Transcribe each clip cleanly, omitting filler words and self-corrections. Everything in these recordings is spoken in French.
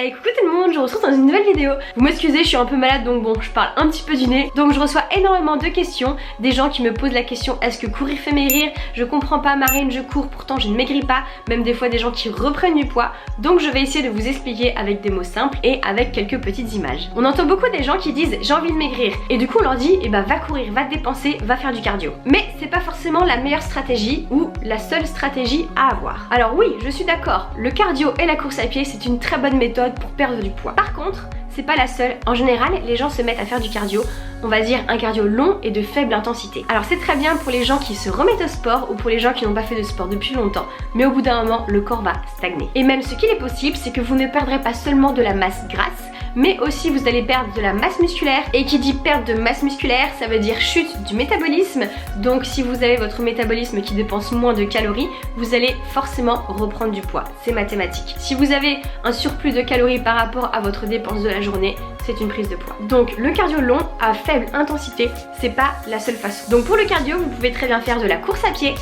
Hey, coucou tout le monde, je vous retrouve dans une nouvelle vidéo. Vous m'excusez, je suis un peu malade donc bon, je parle un petit peu du nez. Donc je reçois énormément de questions, des gens qui me posent la question est-ce que courir fait maigrir? Je comprends pas Marine, je cours, pourtant je ne maigris pas. Même des fois des gens qui reprennent du poids. Donc je vais essayer de vous expliquer avec des mots simples et avec quelques petites images. On entend beaucoup des gens qui disent j'ai envie de maigrir et du coup on leur dit va courir, va te dépenser, va faire du cardio. Mais c'est pas forcément la meilleure stratégie ou la seule stratégie à avoir. Alors oui, je suis d'accord, le cardio et la course à pied c'est une très bonne méthode pour perdre du poids. Par contre, c'est pas la seule. En général, les gens se mettent à faire du cardio, on va dire un cardio long et de faible intensité. Alors c'est très bien pour les gens qui se remettent au sport ou pour les gens qui n'ont pas fait de sport depuis longtemps, mais au bout d'un moment, le corps va stagner. Et même ce qu'il est possible, c'est que vous ne perdrez pas seulement de la masse grasse, mais aussi vous allez perdre de la masse musculaire. Et qui dit perte de masse musculaire, ça veut dire chute du métabolisme. Donc si vous avez votre métabolisme qui dépense moins de calories, vous allez forcément reprendre du poids. C'est mathématique. Si vous avez un surplus de calories par rapport à votre dépense de la journée, c'est une prise de poids. Donc le cardio long à faible intensité, c'est pas la seule façon. Donc pour le cardio, vous pouvez très bien faire de la course à pied,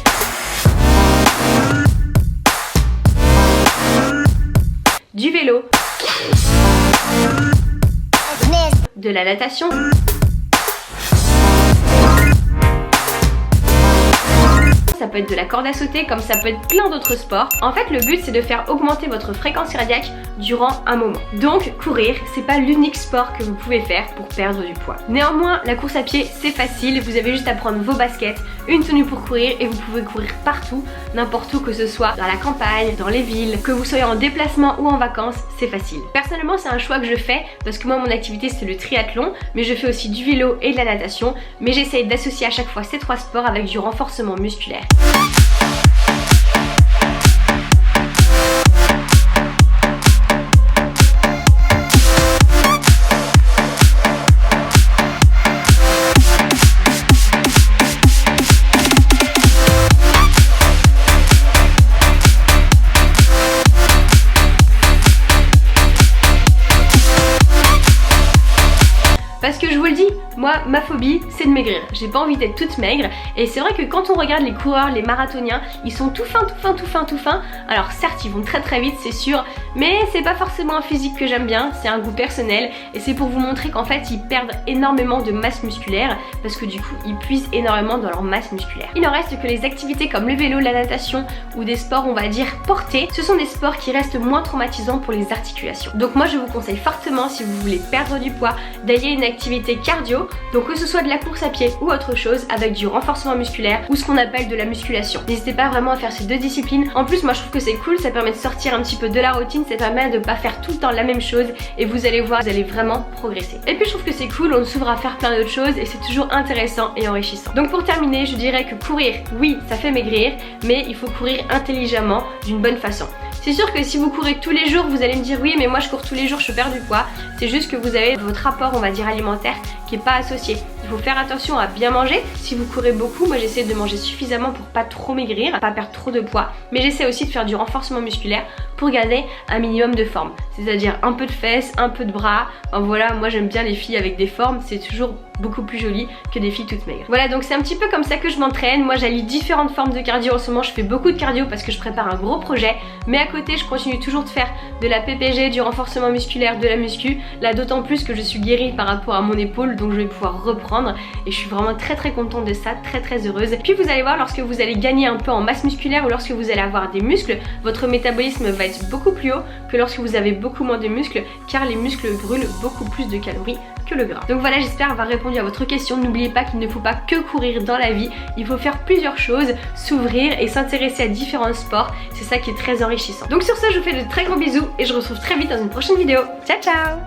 du vélo, de la natation, ça peut être de la corde à sauter, comme ça peut être plein d'autres sports. En fait, le but c'est de faire augmenter votre fréquence cardiaque durant un moment. Donc courir, c'est pas l'unique sport que vous pouvez faire pour perdre du poids. Néanmoins, la course à pied c'est facile, vous avez juste à prendre vos baskets, une tenue pour courir et vous pouvez courir partout, n'importe où, que ce soit dans la campagne, dans les villes, que vous soyez en déplacement ou en vacances, c'est facile. Personnellement, c'est un choix que je fais parce que moi mon activité c'est le triathlon, mais je fais aussi du vélo et de la natation, mais j'essaye d'associer à chaque fois ces trois sports avec du renforcement musculaire. Parce que je vous le dis, moi ma phobie c'est de maigrir, j'ai pas envie d'être toute maigre et c'est vrai que quand on regarde les coureurs, les marathoniens, ils sont tout fins. Alors certes ils vont très vite c'est sûr, mais c'est pas forcément un physique que j'aime bien, c'est un goût personnel et c'est pour vous montrer qu'en fait ils perdent énormément de masse musculaire parce que du coup ils puisent énormément dans leur masse musculaire. Il en reste que les activités comme le vélo, la natation ou des sports on va dire portés, ce sont des sports qui restent moins traumatisants pour les articulations. Donc moi je vous conseille fortement si vous voulez perdre du poids d'allier une activité cardio, donc que ce soit de la course à pied ou autre chose avec du renforcement musculaire ou ce qu'on appelle de la musculation. N'hésitez pas vraiment à faire ces deux disciplines. En plus moi je trouve que c'est cool, ça permet de sortir un petit peu de la routine, ça permet de pas faire tout le temps la même chose et vous allez voir, vous allez vraiment progresser. Et puis je trouve que c'est cool, on s'ouvre à faire plein d'autres choses et c'est toujours intéressant et enrichissant. Donc pour terminer, je dirais que courir, oui ça fait maigrir, mais il faut courir intelligemment, d'une bonne façon. C'est sûr que si vous courez tous les jours, vous allez me dire oui mais moi je cours tous les jours, je perds du poids. C'est juste que vous avez votre rapport on va dire alimentaire qui est pas associé. Il faut faire attention à bien manger. Si vous courez beaucoup, moi j'essaie de manger suffisamment pour pas trop maigrir, pas perdre trop de poids. Mais j'essaie aussi de faire du renforcement musculaire pour garder un minimum de forme. C'est-à-dire un peu de fesses, un peu de bras. Enfin, voilà, moi j'aime bien les filles avec des formes, c'est toujours beaucoup plus joli que des filles toutes maigres. Voilà, donc c'est un petit peu comme ça que je m'entraîne. Moi j'allie différentes formes de cardio en ce moment, je fais beaucoup de cardio parce que je prépare un gros projet, mais à côté je continue toujours de faire de la PPG, du renforcement musculaire, de la muscu, là d'autant plus que je suis guérie par rapport à mon épaule, donc je vais pouvoir reprendre et je suis vraiment très contente de ça, très heureuse. Puis vous allez voir, lorsque vous allez gagner un peu en masse musculaire ou lorsque vous allez avoir des muscles, votre métabolisme va être beaucoup plus haut que lorsque vous avez beaucoup moins de muscles, car les muscles brûlent beaucoup plus de calories que le gras. Donc voilà, j'espère avoir répondu à votre question. N'oubliez pas qu'il ne faut pas que courir dans la vie, il faut faire plusieurs choses, s'ouvrir et s'intéresser à différents sports, c'est ça qui est très enrichissant. Donc sur ce, je vous fais de très gros bisous et je vous retrouve très vite dans une prochaine vidéo. Ciao ciao.